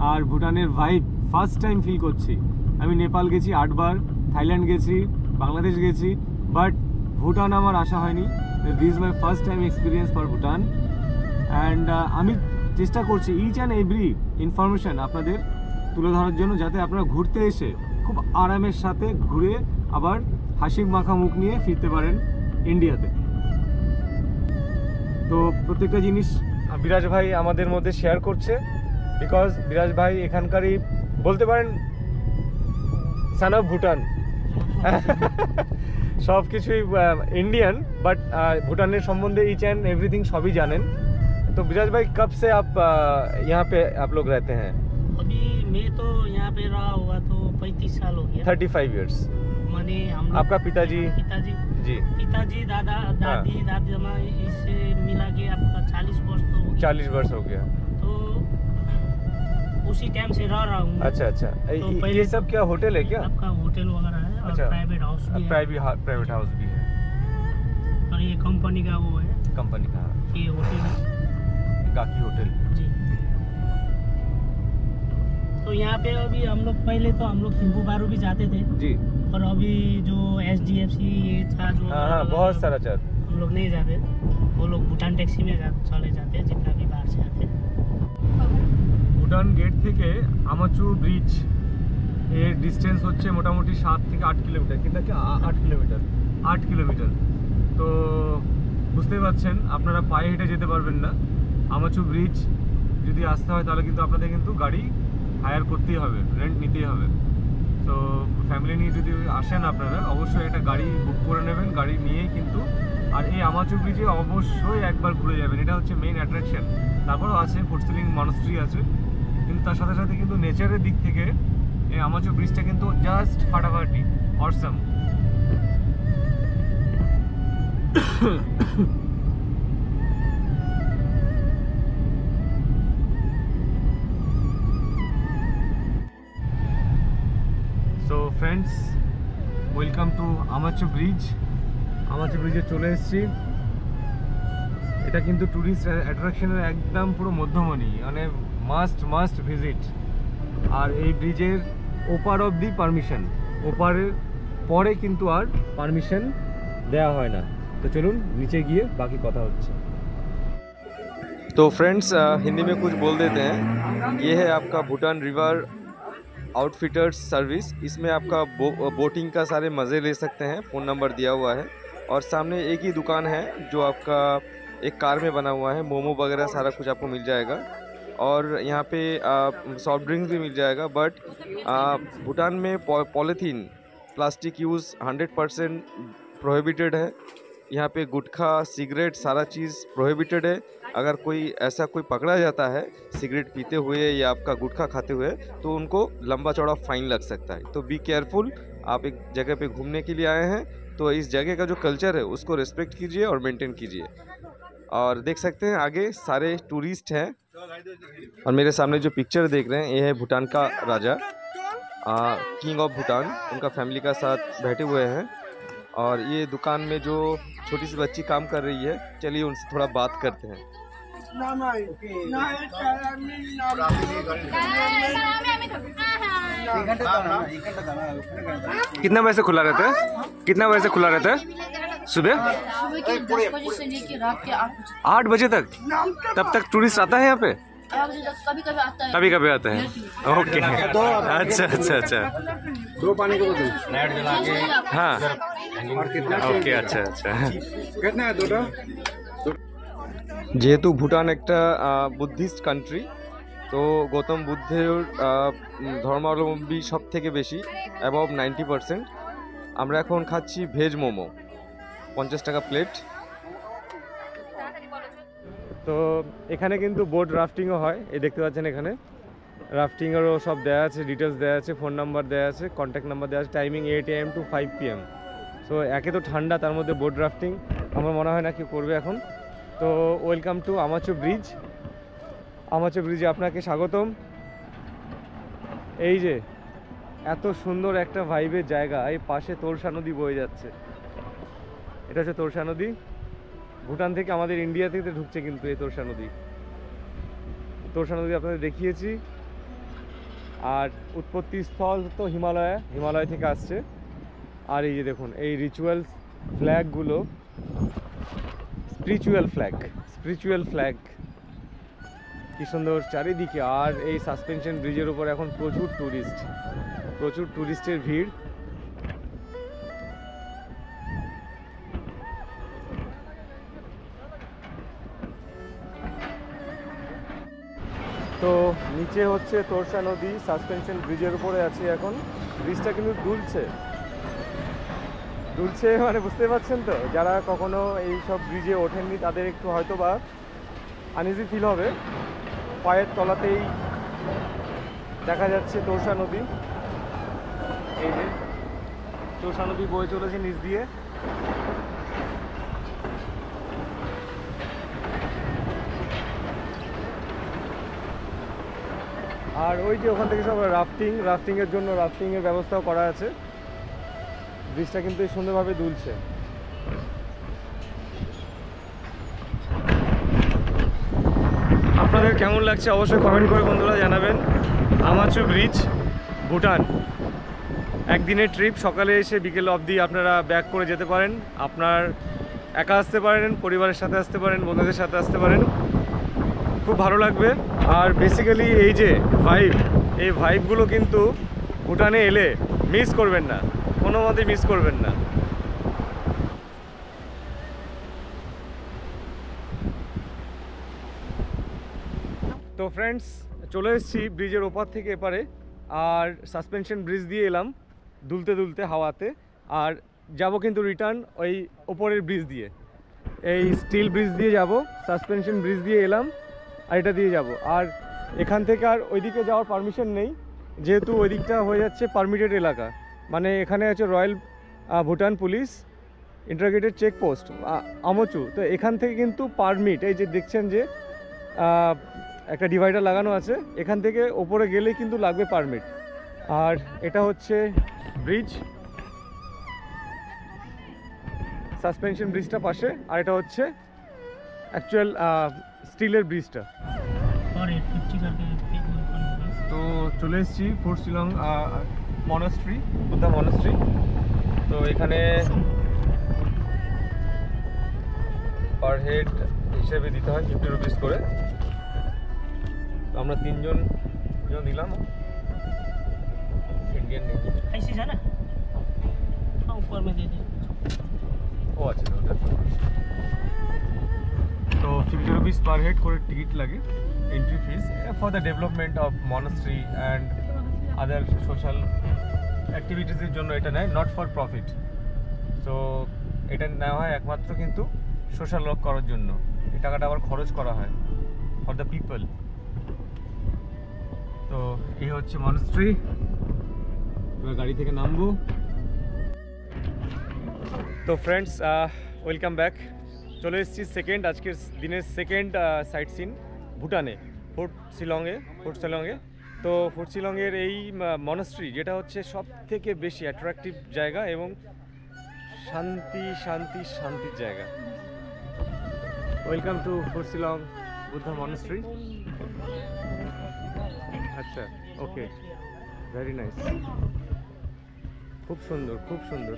[SPEAKER 1] আর ভুটানের ভাইব ফার্স্ট টাইম ফিল করছি। আমি নেপাল গেছি 8 বার, থাইল্যান্ড গেছি, বাংলাদেশ গেছি, বাট ভুটান আমার আসা হয়নি। This is my first time experience for Bhutan. And আমি চেষ্টা করছি ইচ অ্যান্ড এভরি ইনফরমেশান আপনাদের তুলে ধরার জন্য, যাতে আপনারা ঘুরতে এসে খুব আরামের সাথে ঘুরে আবার হাসি মাখা মুখ নিয়ে ফিরতে পারেন ইন্ডিয়াতে। তো প্রত্যেকটা জিনিস বিরাজ ভাই আমাদের মধ্যে শেয়ার করছে, বিকজ বিরাজ ভাই এখানকারই বলতে পারেন সান অফ ভুটান। সব কিছুই इंडियन, बट भूटान সম্বন্ধে ইচ एंड एवरीथिंग सभी जानें। तो विराज भाई, कब से आप यहाँ पे आप लोग रहते हैं?
[SPEAKER 2] अभी मैं तो यहाँ पे रहा हुआ तो 35 साल हो गया।
[SPEAKER 1] 35 इयर्स।
[SPEAKER 2] मैंने हम लोग-
[SPEAKER 1] आपका पिताजी? जी,
[SPEAKER 2] पिताजी दादा दादी दादी माँ इससे मिला के आपका 40 वर्ष तो हो गया।
[SPEAKER 1] 40 वर्ष हो गया।
[SPEAKER 2] तो उसी टाइम से रह रहा हूँ।
[SPEAKER 1] अच्छा अच्छा,
[SPEAKER 2] तो
[SPEAKER 1] ये
[SPEAKER 2] पहले-
[SPEAKER 1] सब क्या होटल है क्या?
[SPEAKER 2] आपका होटल वगैरह है और
[SPEAKER 1] अच्छा।
[SPEAKER 2] प्राइवेट हाउस भी है,
[SPEAKER 1] प्राइवेट हाउस भी है,
[SPEAKER 2] और ये कंपनी का वो है,
[SPEAKER 1] कंपनी का
[SPEAKER 2] ये होटल है
[SPEAKER 1] गाकी होटल।
[SPEAKER 2] जी। तो यहाँ पे अभी हम लोग पहले तो हम लोग थिम्पू बारू भी जाते थे,
[SPEAKER 1] जी,
[SPEAKER 2] और अभी जो SDFC ये था जो
[SPEAKER 1] हाँ हाँ, बहुत सारा चार।
[SPEAKER 2] हम लोग नहीं जाते, वो लोग भूटान टैक्सी में चले जाते हैं जितना भी बाहर से आते हैं।
[SPEAKER 1] ভুটান গেট থেকে আমাচু ব্রিজ এর ডিস্টেন্স হচ্ছে মোটামুটি 7 থেকে 8 কিলোমিটার, কিন্তু 8 কিলোমিটার। তো বুঝতেই পারছেন আপনারা পায়ে হেঁটে যেতে পারবেন না। আমাচু ব্রিজ যদি আসতে হয় তাহলে কিন্তু আপনাদের কিন্তু গাড়ি হায়ার করতেই হবে, রেন্ট নিতেই হবে। তো ফ্যামিলি নিয়ে যদি আসেন আপনারা অবশ্যই একটা গাড়ি বুক করে নেবেন, গাড়ি নিয়েই কিন্তু। আর এই আমাচু ব্রিজে অবশ্যই একবার ঘুরে যাবেন, এটা হচ্ছে মেইন অ্যাট্রাকশন। তারপরেও আছে ফুটসিলিং মনাস্ট্রি আছে, কিন্তু তার সাথে সাথে কিন্তু নেচারের দিক থেকে এই আমাচু ব্রিজটা কিন্তু জাস্ট ফাটাফাটি awesome. So friends, welcome to Amachu bridge. আমাচু ব্রিজে চলে এসেছি। এটা কিন্তু ট্যুরিস্ট অ্যাট্রাকশনের একদম পুরো মধ্যমণি, মানে মাস্ট ভিজিট। আর এই ব্রিজের ওপার অবধি পারমিশন, ওপারের পরে কিন্তু আর পারমিশন দেওয়া হয় না। তো চলুন নিচে গিয়ে বাকি কথা হচ্ছে। तो फ्रेंड्स, हिंदी में कुछ बोल देते हैं। ये है आपका भूटान रिवर आउटफिटर्स सर्विस। इसमें आपका बोटिंग का सारे मज़े ले सकते हैं। फ़ोन नंबर दिया हुआ है और सामने एक ही दुकान है जो आपका एक कार में बना हुआ है। मोमो वगैरह सारा कुछ आपको मिल जाएगा और यहाँ पे सॉफ्ट ड्रिंक्स भी मिल जाएगा। बट भूटान में पॉलीथीन प्लास्टिक यूज़ 100% प्रोहिबिटेड है। यहाँ पे गुटखा सिगरेट सारा चीज़ प्रोहिबिटेड है। अगर कोई ऐसा कोई पकड़ा जाता है सिगरेट पीते हुए या आपका गुटखा खाते हुए तो उनको लंबा चौड़ा फाइन लग सकता है। तो बी केयरफुल। आप एक जगह पे घूमने के लिए आए हैं तो इस जगह का जो कल्चर है उसको रिस्पेक्ट कीजिए और मेंटेन कीजिए। और देख सकते हैं आगे सारे टूरिस्ट हैं और मेरे सामने जो पिक्चर देख रहे हैं ये है भूटान का राजा, किंग ऑफ भूटान। उनका फैमिली का साथ बैठे हुए हैं और ये दुकान में जो छोटी सी बच्ची काम कर रही है, चलिए उनसे थोड़ा बात करते हैं। कितना बजे से खुला रहता है? कितना बजे से खुला रहता है? सुबह
[SPEAKER 3] सुबह के 10 बजे से लेकर रात के 8
[SPEAKER 1] 8 बजे
[SPEAKER 3] बजे
[SPEAKER 1] तक? तब तक टूरिस्ट आता है यहाँ पे?
[SPEAKER 3] 8 बजे तक कभी कभी आता है।
[SPEAKER 1] कभी कभी आता है। ओके, अच्छा।
[SPEAKER 4] 2 पानी के बोतल
[SPEAKER 1] हाँ,
[SPEAKER 4] और कितना
[SPEAKER 1] ओके, अच्छा।
[SPEAKER 4] कितना है 2টা?
[SPEAKER 1] যেহেতু ভুটান একটা বুদ্ধিস্ট কান্ট্রি, তো গৌতম বুদ্ধের ধর্মাবলম্বী সব থেকে বেশি, অ্যাবাভ 90%। আমরা এখন খাচ্ছি ভেজ মোমো, 50 টাকা প্লেট। তো এখানে কিন্তু বোট রাফটিংও হয়, এই দেখতে পাচ্ছেন এখানে রাফটিংয়েরও সব দেওয়া আছে, ডিটেলস দেওয়া আছে, ফোন নাম্বার দেওয়া আছে, কন্ট্যাক্ট নাম্বার দেওয়া আছে, timing 8 AM to 5 PM। So একে তো ঠান্ডা, তার মধ্যে বোট রাফটিং আমার মনে হয় না কেউ করবে এখন। তো ওয়েলকাম টু আমাচু ব্রিজ। আমাচু ব্রিজে আপনাকে স্বাগতম। এই যে এত সুন্দর একটা ভাইবের জায়গা, এই পাশে তোরসা নদী বয়ে যাচ্ছে। এটা হচ্ছে তোরসা নদী, ভুটান থেকে আমাদের ইন্ডিয়া থেকে ঢুকছে কিন্তু এই তোরসা নদী। তোরসা নদী আপনাদের দেখিয়েছি। আর উৎপত্তি স্থল তো হিমালয় থেকে আসছে। আর এই যে দেখুন এই রিচুয়ালস ফ্ল্যাগগুলো, স্পিরিচুয়াল ফ্ল্যাগ কি সুন্দর চারিদিকে। আর এই সাসপেনশন ব্রিজের উপর এখন প্রচুর টুরিস্টের ভিড়। তো নিচে হচ্ছে তোরসা নদী, সাসপেনশন ব্রিজের উপরে আছে এখন। ব্রিজটা কিন্তু দুলছে মানে বুঝতে পারছেন তো, যারা কখনো এই সব ব্রিজে ওঠেননি তাদের একটু হয়তো বা আনইজি ফিল হবে। পায়ের তলাতেই দেখা যাচ্ছে তোরসা নদী। এই যে তোরসা নদী বয়ে চলেছে নিচ দিয়ে। আর ওই যে ওখান থেকে সব রাফটিংয়ের জন্য রাফটিংয়ের ব্যবস্থাও করা আছে। ব্রিজটা কিন্তু সুন্দরভাবে দুলছে। আপনাদের কেমন লাগছে অবশ্যই কমেন্ট করে বন্ধুরা জানাবেন। আমাচু ব্রিজ, ভুটান, একদিনের ট্রিপ। সকালে এসে বিকেল অবধি আপনারা ব্যাক করে যেতে পারেন। আপনার একা আসতে পারেন, পরিবারের সাথে আসতে পারেন, বন্ধুদের সাথে আসতে পারেন, খুব ভালো লাগবে। আর বেসিক্যালি এই যে এই ভাইবগুলো কিন্তু ভুটানে এলে মিস করবেন না, কোনো মতে মিস করবেন না। তো তো ফ্রেন্ডস চলে এসেছি ব্রিজের ওপার থেকে এপারে, আর সাসপেনশন ব্রিজ দিয়ে এলাম দুলতে দুলতে হাওয়াতে, আর যাব কিন্তু রিটার্ন ওই ওপরের ব্রিজ দিয়ে, এই স্টিল ব্রিজ দিয়ে যাব, সাসপেনশন ব্রিজ দিয়ে এলাম আর এটা দিয়ে যাব। আর এখান থেকে আর ওইদিকে যাওয়ার পারমিশন নেই, যেহেতু ওই দিকটা হয়ে যাচ্ছে পারমিটেড এলাকা, মানে এখানে আছে royal Bhutan police integrated checkpost Amochu. তো এখান থেকে কিন্তু পারমিট, এই যে দেখছেন যে একটা ডিভাইডার লাগানো আছে, এখান থেকে ওপরে গেলেই কিন্তু লাগবে পারমিট। আর এটা হচ্ছে ব্রিজ, সাসপেনশন ব্রিজটা পাশে, আর এটা হচ্ছে অ্যাকচুয়াল স্টিলের ব্রিজটা। তো চলে এসেছি fort Shillong monastery, Buddha monastery. তো এখানে পার হেড হিসেবে দিতে হয় 50 রুপিস করে। তো আমরা তিনজন দিলাম, इंडियन नहीं
[SPEAKER 2] ऐसी है ना, हाँ ऊपर में दे दे।
[SPEAKER 1] ও আচ্ছা, তো 50 রুপিস পার হেড করে টিকিট লাগে, entry fees for the development of monastery and other social অ্যাক্টিভিটিসের জন্য এটা নেয়, নট ফর প্রফিট। সো এটা নেওয়া হয় একমাত্র কিন্তু সোশ্যাল ওয়ার্ক করার জন্য, এই টাকাটা আবার খরচ করা হয় ফর দ্য পিপল। তো এই হচ্ছে মনাস্ট্রি, এবার গাড়ি থেকে নামবো। তো ফ্রেন্ডস ওয়েলকাম ব্যাক, চলে এসেছি আজকের দিনের সেকেন্ড সাইট সিন ভুটানে, ফোর্ট শিলংয়ে। তো ফোর্ট শিলংয়ের এই মনাস্ট্রি, যেটা হচ্ছে সব থেকে বেশি অ্যাট্রাকটিভ জায়গা এবং শান্তির জায়গা। Welcome to fort Shillong Buddha monastery. আচ্ছা, ওকে, ভেরি নাইস, খুব সুন্দর, খুব সুন্দর।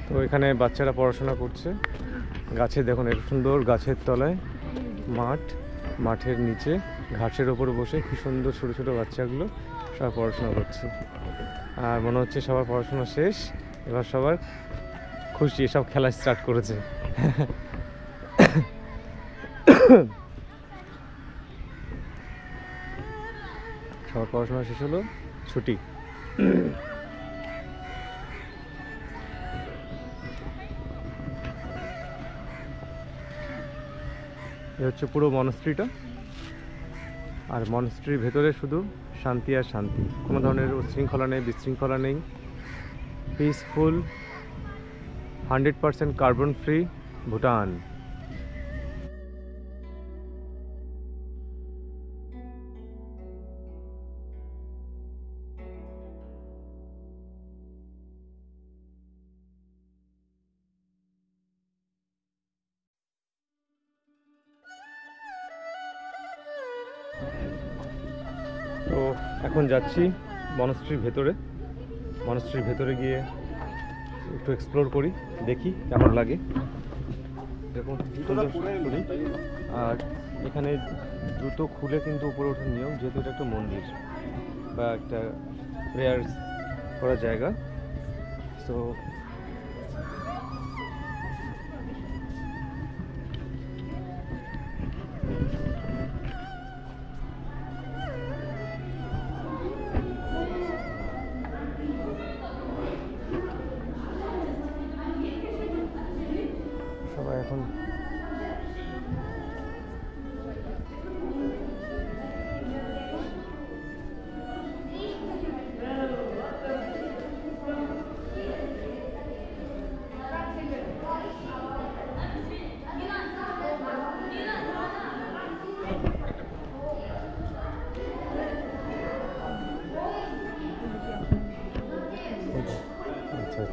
[SPEAKER 1] তো এখানে বাচ্চারা পড়াশোনা করছে, গাছে দেখুন এত সুন্দর, গাছের তলায় মাঠের নিচে ঘাসের ওপর বসে কি সুন্দর ছোটো ছোটো বাচ্চাগুলো সবাই পড়াশোনা করছে। আর মনে হচ্ছে সবার পড়াশোনা শেষ, এবার সবার খুশি, সব খেলা স্টার্ট করেছে। সবার পড়াশোনা শেষ হলো, ছুটি। এ হচ্ছে পুরো মনাস্ট্রিটা, আর মনাস্ট্রির ভেতরে শুধু শান্তি আর শান্তি, কোনো ধরনের উচ্ছৃঙ্খলা নেই, বিশৃঙ্খলা নেই, পিসফুল, 100% কার্বন ফ্রি ভুটান। তো এখন যাচ্ছি মনাস্ট্রির ভেতরে গিয়ে একটু এক্সপ্লোর করি, দেখি কেমন লাগে। দেখুন আর এখানে জুতো খুলে কিন্তু উপরে ওঠার নিয়ম, যেহেতু এটা একটা মন্দির বা একটা প্রেয়ার করার জায়গা। সো সবাই এখন আচ্ছা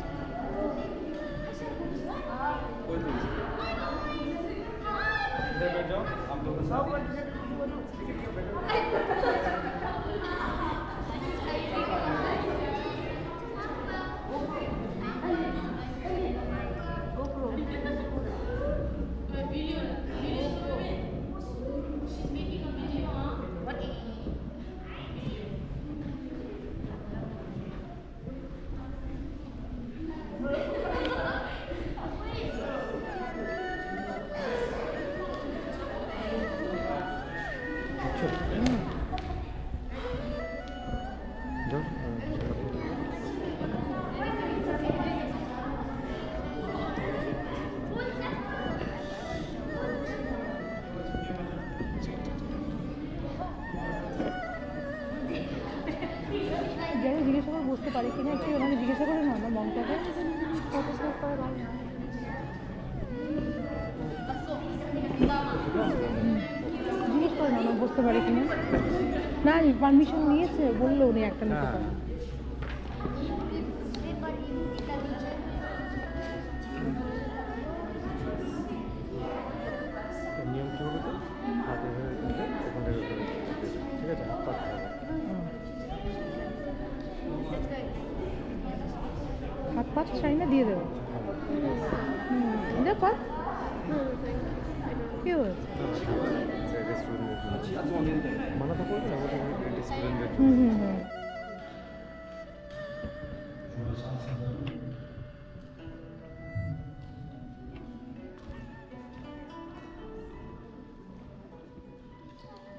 [SPEAKER 5] যারা জিজ্ঞাসা করে বুঝতে পারি কিনা একটু ওখানে জিজ্ঞাসা করে না আমার মনটাকে কত সেভ করা ভালো জিজ্ঞেস করে না আমার বুঝতে পারি কিনা না পারমিশন নিয়েছে বললো উনি একটা নিতে পারে
[SPEAKER 1] নিয়ম কী হবে তো হাত এভাবে তুলবে, ওখান থেকে ওখানে তুলবে। ঠিক আছে, হাত পাততে হবে।
[SPEAKER 5] হাত পাঁচ চাই না দিয়ে দেবো যা পাত কি হয়েছে
[SPEAKER 1] মানা তো করবে না আমাদের স্টুডেন্টদের
[SPEAKER 5] হুম হুম হুম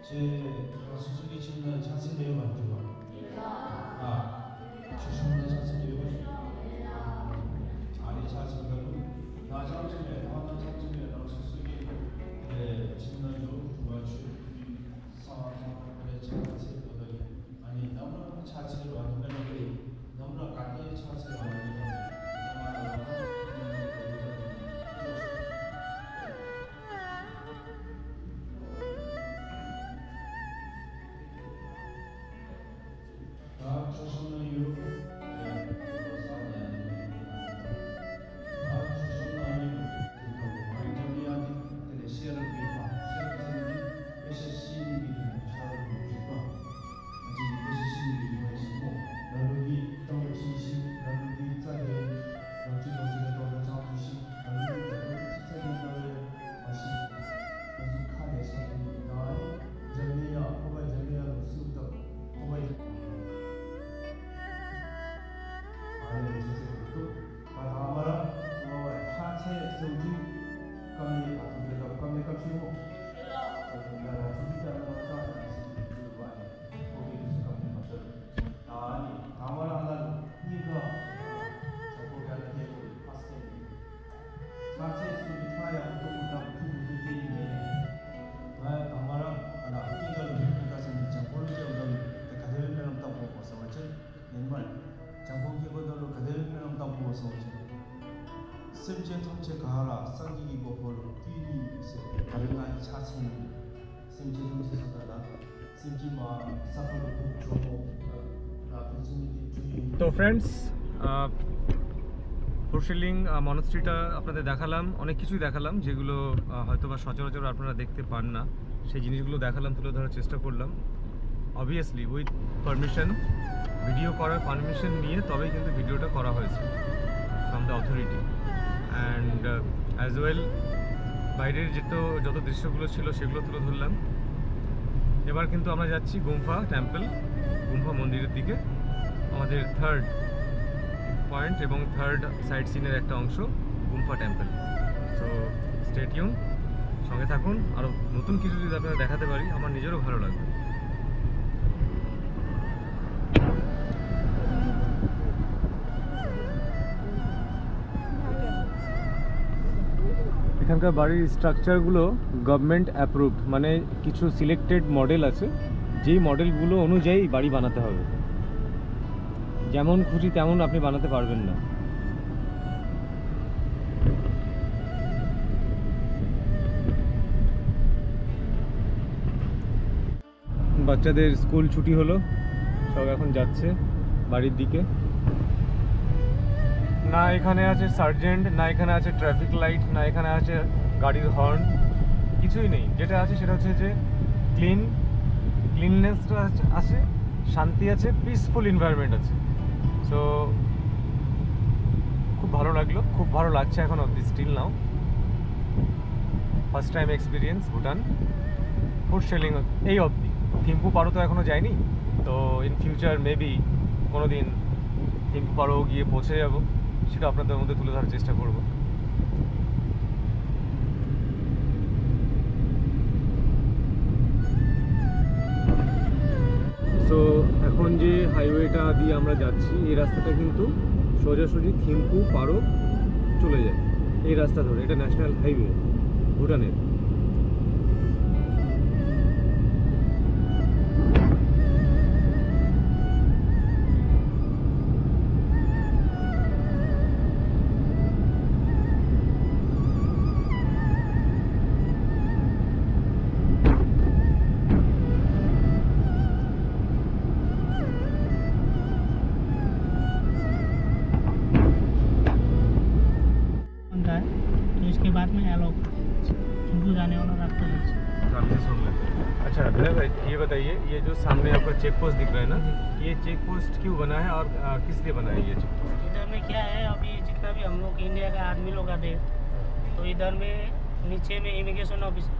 [SPEAKER 6] 제 수수기 치는 찬스 내용 만들어. 아, 주시는 찬스 내용. 아니 찬스 내용. 나 찬스에 하나 찬스에 나 수수기 치는 요 좋아주. 상황에 찬스 보다기 아니 너무나 찬스로 아니면 너무나 가까이 찬스로 아니면 심지어 통째 가하라 쌍기기 고포로 뛰니 가능한 차승 심지어 통째 사다다 심지어 사파로 조모 나 분신이 주의
[SPEAKER 1] তো ফ্রেন্ডস, ফুরশিলিং মনাস্ট্রিটা আপনাদের দেখালাম, অনেক কিছুই দেখালাম যেগুলো হয়তো বা সচরাচর আপনারা দেখতে পান না, সেই জিনিসগুলো দেখালাম, তুলে ধরার চেষ্টা করলাম। অবভিয়াসলি উইথ পারমিশন, ভিডিও করার পারমিশন নিয়ে তবেই কিন্তু ভিডিওটা করা হয়েছে from the authority. And as well বাইরের যত দৃশ্যগুলো ছিল সেগুলো তুলে ধরলাম। এবার কিন্তু আমরা যাচ্ছি গুম্ফা টেম্পল, গুম্ফা মন্দিরের দিকে, আমাদের থার্ড পয়েন্ট এবং থার্ড সাইট সিনের একটা অংশ গুম্ফা টেম্পল। সো স্টে টিউন, সঙ্গে থাকুন, আরও নতুন কিছু যদি আপনারা দেখাতে পারি আমার নিজেরও ভালো লাগবে। এখানকার বাড়ির স্ট্রাকচারগুলো গভর্নমেন্ট অ্যাপ্রুভড, মানে কিছু সিলেক্টেড মডেল আছে, যেই মডেলগুলো অনুযায়ী বাড়ি বানাতে হবে, যেমন খুশি তেমন আপনি বানাতে পারবেন না। বাচ্চাদের স্কুল ছুটি হলো, সব এখন যাচ্ছে বাড়ির দিকে। না এখানে আছে সার্জেন্ট, না এখানে আছে ট্রাফিক লাইট, না এখানে আছে গাড়ির হর্ন, কিছুই নেই। যেটা আছে সেটা হচ্ছে যে ক্লিননেসটা আছে, শান্তি আছে, পিসফুল এনভায়রনমেন্ট আছে। সো খুব ভালো লাগলো, খুব ভালো লাগছে এখন অবধি, still now. First time experience Bhutan food selling এই অবধি। থিম্পু পারো তো এখনও যায়নি, তো ইন ফিউচার মেবি কোনো দিন থিম্পু পারো গিয়ে পৌঁছে যাব, সেটা আপনাদের মধ্যে তুলে ধরার চেষ্টা করব। সো এখন যে হাইওয়েটা দিয়ে আমরা যাচ্ছি এই রাস্তাটা কিন্তু সোজাসুজি থিম্পু পারো চলে যায় এই রাস্তা ধরে। এটা ন্যাশনাল হাইওয়ে ভুটানের।
[SPEAKER 2] बनता है तो इसके बाद में अलाउ थिम्पू जाने वाला रास्ता है।
[SPEAKER 1] अच्छा विनय भाई ये बताइए, ये जो सामने आपका चेक पोस्ट दिख रहा है ना, ये चेक पोस्ट क्यों बना है और किस लिए बना है ये चेक पोस्ट?
[SPEAKER 2] इधर में क्या है, अभी जितना भी हम लोग इंडिया का आदमी लोग आते हैं तो इधर में नीचे में इमिग्रेशन ऑफिस है।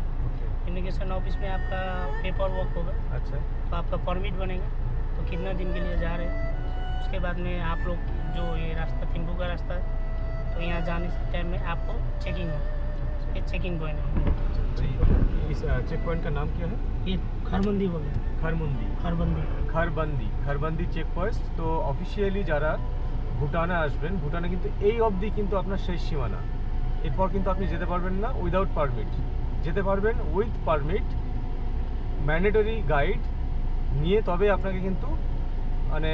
[SPEAKER 2] इमिग्रेशन ऑफिस में आपका पेपर वर्क होगा,
[SPEAKER 1] अच्छा
[SPEAKER 2] तो आपका परमिट बनेगा, तो कितना दिन के लिए जा रहे हैं। उसके बाद में आप लोग जो ये रास्ता थिम्पू का रास्ता है, तो यहाँ जाने से टाइम में आपको चेकिंग होगा, ये चेकिंग पॉइंट है।
[SPEAKER 1] इस चेक पॉइंट का नाम क्या है?
[SPEAKER 2] ये खरबंदी बोल रहे हैं,
[SPEAKER 1] खरबंदी চেক পোস্ট। তো অফিসিয়ালি যারা ভুটানে আসবেন, ভুটানে কিন্তু এই অবধি কিন্তু আপনার শেষ সীমানা। এরপর কিন্তু আপনি যেতে পারবেন না উইদাউট পারমিট, যেতে পারবেন উইথ পারমিট, ম্যান্ডেটরি গাইড নিয়ে, তবে আপনাকে কিন্তু মানে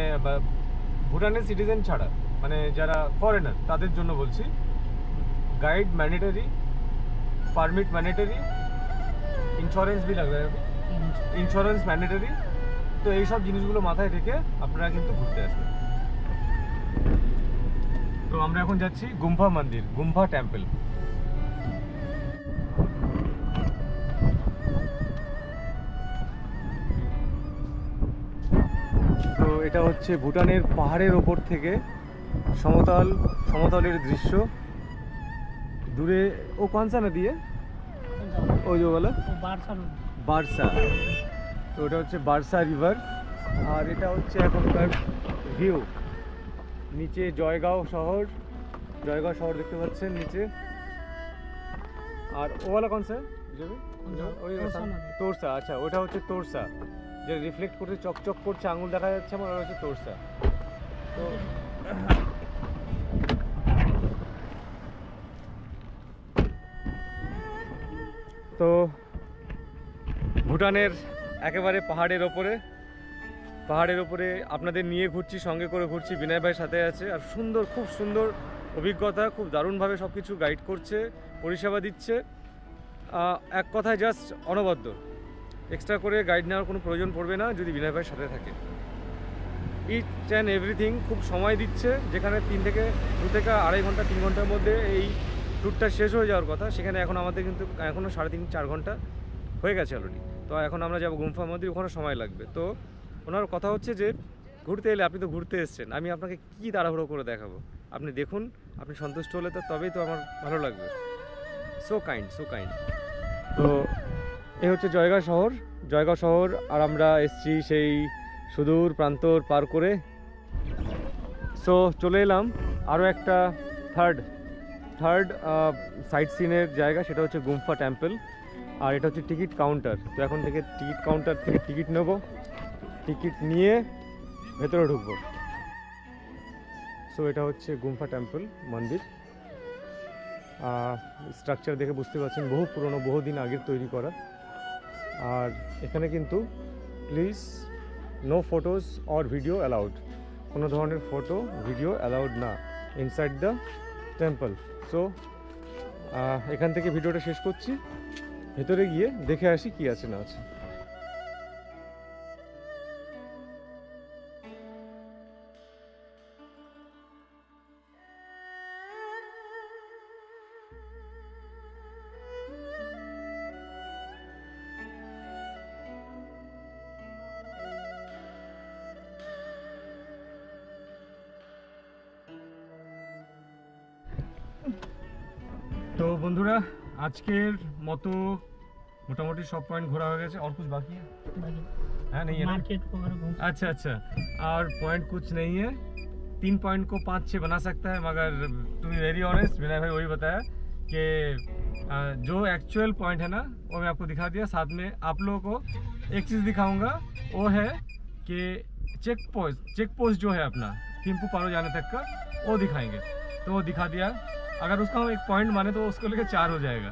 [SPEAKER 1] ভুটানের সিটিজেন ছাড়া, মানে যারা ফরেনার তাদের জন্য বলছি, guide mandatory, permit mandatory, insurance भी लग रहा है, ইন্স্যুরেন্স ম্যান্ডেটরি। তো এই সব জিনিসগুলো মাথায় রেখে আপনারা কিন্তু ঘুরতে আসবেন। তো আমরা এখন যাচ্ছি গুম্ফা মন্দির, গুম্ফা টেম্পল। তো এটা হচ্ছে ভুটানের পাহাড়ের ওপর থেকে সমতলের দৃশ্য। দূরে ও कौन सा नदी है? ও যে বলা
[SPEAKER 2] वो बारसा में
[SPEAKER 1] বারসা। তো ওটা হচ্ছে বারসা রিভার। আর এটা হচ্ছে এখনকার ভিউ। নিচে জয়গাঁও শহর দেখতে পাচ্ছেন নিচে। আর ওওয়ালা কোন সা ওই
[SPEAKER 2] তোরসা নদী।
[SPEAKER 1] তোরসা, আচ্ছা ওটা হচ্ছে তোরসা, যে রিফ্লেক্ট করছে চকচক করছে, আঙুল দেখা যাচ্ছে আমার, ওটা হচ্ছে তোরসা। তো তো ভুটানের একেবারে পাহাড়ের ওপরে আপনাদের নিয়ে ঘুরছি, সঙ্গে করে ঘুরছি, বিনয় ভাইয়ের সাথে আছে। আর খুব সুন্দর অভিজ্ঞতা, খুব দারুণভাবে সব কিছু গাইড করছে, পরিষেবা দিচ্ছে। এক কথায় জাস্ট অনবদ্য। এক্সট্রা করে গাইড নেওয়ার কোনো প্রয়োজন পড়বে না যদি বিনয় ভাইয়ের সাথে থাকে। ইচ অ্যান্ড এভরিথিং খুব সময় দিচ্ছে, যেখানে 2 থেকে আড়াই ঘন্টা 3 ঘন্টার মধ্যে এই ট্যুরটা শেষ হয়ে যাওয়ার কথা, সেখানে এখন আমাদের কিন্তু এখনও 3.5-4 ঘন্টা হয়ে গেছে অলরেডি। তো এখন আমরা যাবো গুম্ফা মন্দির, ওখানে সময় লাগবে। তো ওনার কথা হচ্ছে যে ঘুরতে এলে, আপনি তো ঘুরতে এসেছেন, আমি আপনাকে কী তাড়াহুড়ো করে দেখাবো, আপনি দেখুন, আপনি সন্তুষ্ট হলে তো তবেই তো আমার ভালো লাগবে। So kind. তো এই হচ্ছে জয়গাঁও শহর। আর আমরা এসছি সেই সুদূর প্রান্তর পার করে। সো চলে এলাম আরও একটা থার্ড সাইট সিনের জায়গা, সেটা হচ্ছে গুম্ফা টেম্পল। আর এটা হচ্ছে টিকিট কাউন্টার। তো এখন থেকে টিকিট কাউন্টার থেকে টিকিট নেব, টিকিট নিয়ে ভেতরে ঢুকবো। সো এটা হচ্ছে গুম্ফা টেম্পল মন্দির। স্ট্রাকচার দেখে বুঝতে পারছেন বহু পুরনো, বহুদিন আগের তৈরি করা। আর এখানে কিন্তু please no photos or video allowed, কোনো ধরনের ফটো ভিডিও অ্যালাউড না ইনসাইড দ্য টেম্পল। সো এখান থেকে ভিডিওটা শেষ করছি, ভেতরে গিয়ে দেখে আসি কি আছে না আছে। তো বন্ধুরা আজকের মতো মোটামুটি সব পয়েंट घोरा हो गया और कुछ बाकी है हाँ नहीं है ना?
[SPEAKER 2] मार्केट वगैरह घूम
[SPEAKER 1] अच्छा अच्छा और पॉइंट कुछ नहीं है 3 पॉइंट को 5-6 बना सकता है मगर टू बी वेरी ऑनेस्ट विनय भाई वही बताया कि जो एक्चुअल पॉइंट है ना वो मैं आपको दिखा दिया साथ में आप लोगों को एक चीज़ दिखाऊंगा वो है कि चेक पोस्ट जो है अपना थिम्पू पारो जाने तक का वो दिखाएंगे तो वो दिखा दिया अगर उसका हम एक पॉइंट माने तो उसको लेकर 4 हो जाएगा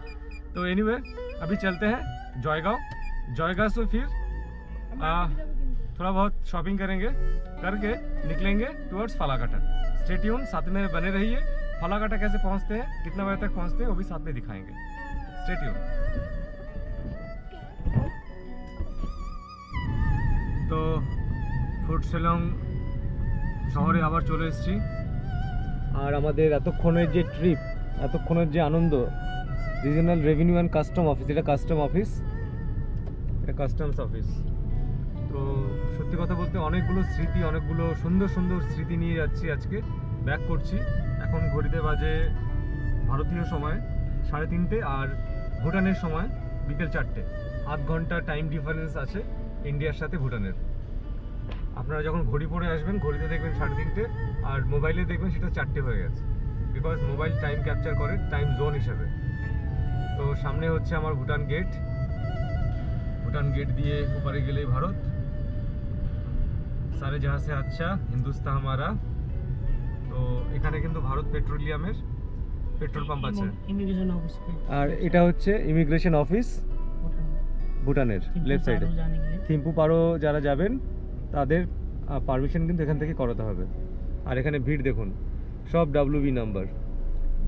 [SPEAKER 1] तो एनीवे अभी चलते हैं जॉयगांव से फिर थोड़ा बहुत शॉपिंग करेंगे करके निकलेंगे टुवर्ड्स फालाकाटा स्टे ट्यून साथ में बने रहिए फालाकाटा कैसे पहुंचते हैं कितना बजे तक पहुंचते हैं वो भी साथ में दिखाएंगे स्टे ट्यून तो ফুট শিলং শহরে আবার চলে এসেছি আর আমাদের এতক্ষণের যে ট্রিপ এতক্ষণের যে আনন্দ regional revenue and custom office এটা কাস্টমস অফিস তো সত্যি কথা বলতে অনেকগুলো স্মৃতি অনেকগুলো সুন্দর সুন্দর স্মৃতি নিয়ে যাচ্ছি আজকে ব্যাক করছি এখন ঘড়িতে বাজে ভারতীয় সময় 3:30 আর ভুটানের সময় বিকেল 4টে 8 ঘন্টা টাইম ডিফারেন্স আছে ইন্ডিয়ার সাথে ভুটানের আপনারা যখন ঘড়ি পরে আসবেন ঘড়িতে দেখবেন 3:30 আর মোবাইলে দেখবেন সেটা 4টে হয়ে গেছে বিকজ মোবাইল টাইম ক্যাপচার করে টাইম জোন হিসেবে তো সামনে হচ্ছে আমার ভুটান गेट দিয়ে উপরে গেলেই ভারত সারে जहां से अच्छा हिंदुस्तान हमारा তো এখানে কিন্তু ভারত পেট্রোলিয়ামের পেট্রোল পাম্প আছে
[SPEAKER 2] इमिग्रेशन ऑफिस
[SPEAKER 1] আর এটা হচ্ছে ইমিগ্রেশন অফিস ভুটানের লেফট সাইডে
[SPEAKER 2] जाने के लिए
[SPEAKER 1] থিম্পু পারো যারা যাবেন তাদের পারমিশন কিন্তু এখান থেকে করাতে হবে আর এখানে ভিড় দেখুন সব WB নাম্বার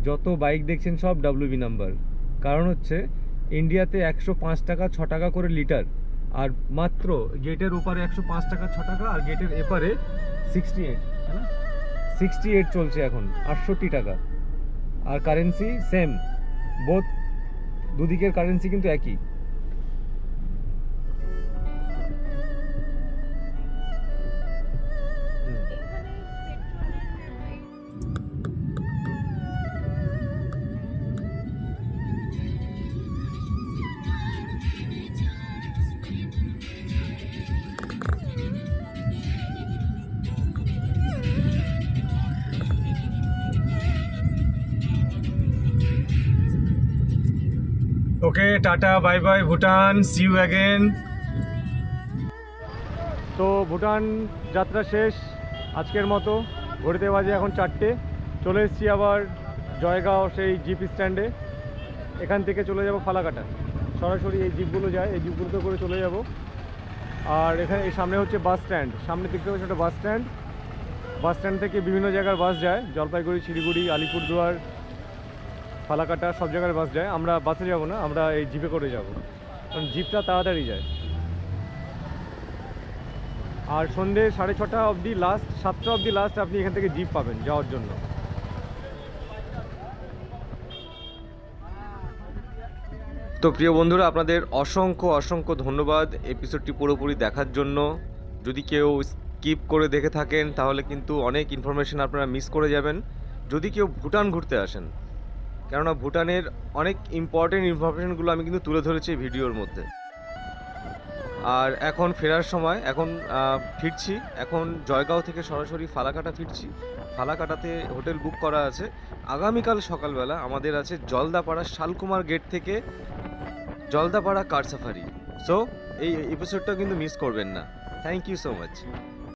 [SPEAKER 1] যত বাইক দেখছেন সব WB নাম্বার কারণ হচ্ছে ইন্ডিয়াতে 105 টাকা 6 টাকা করে লিটার আর মাত্র গেটের ওপারে 105 টাকা 6 টাকা আর গেটের এপারে 68 है ना 68 চলছে এখন 68 টাকা আর কারেন্সি সেম বোথ দুদিকের কারেন্সি কিন্তু একই ওকে টাটা bye bye Bhutan see you again তো ভুটান যাত্রা শেষ আজকের মতো ঘড়িতে বাজে এখন 4টে চলে এসেছি আবার জয়গাঁও সেই জিপ স্ট্যান্ডে এখান থেকে চলে যাব ফালাকাটা সরাসরি এই জিপগুলো যায় এই জিপগুলোতে করে চলে যাব আর এখানে এই সামনে হচ্ছে বাস স্ট্যান্ড সামনে দেখতে পাচ্ছি একটা বাস স্ট্যান্ড থেকে বিভিন্ন জায়গার বাস যায় জলপাইগুড়ি শিলিগুড়ি আলিপুরদুয়ার ফালাকাটা সব জায়গার বাস যায় আমরা বাসে যাব না আমরা এই জিপে করে যাব কারণ জিপটা তাড়াতাড়ি যায় আর সন্ধ্যে 6:30 অবধি লাস্ট 7টা অবধি লাস্ট আপনি এখান থেকে জিপ পাবেন যাওয়ার জন্য তো প্রিয় বন্ধুরা আপনাদের অসংখ্য ধন্যবাদ এপিসোডটি পুরোপুরি দেখার জন্য যদি কেউ স্কিপ করে দেখে থাকেন তাহলে কিন্তু অনেক ইনফরমেশন আপনারা মিস করে যাবেন যদি কেউ ভুটান ঘুরতে আসেন কেননা ভুটানের অনেক ইম্পর্টেন্ট ইনফরমেশনগুলো আমি কিন্তু তুলে ধরেছি ভিডিওর মধ্যে আর এখন ফেরার সময় এখন ফিরছি এখন জয়গাঁও থেকে সরাসরি ফালাকাটা ফিরছি ফালাকাটাতে হোটেল বুক করা আছে আগামীকাল সকালবেলা আমাদের আছে জলদাপাড়া শালকুমার গেট থেকে জলদাপাড়া কার সাফারি সো এই এপিসোডটা কিন্তু মিস করবেন না থ্যাংক ইউ সো মাচ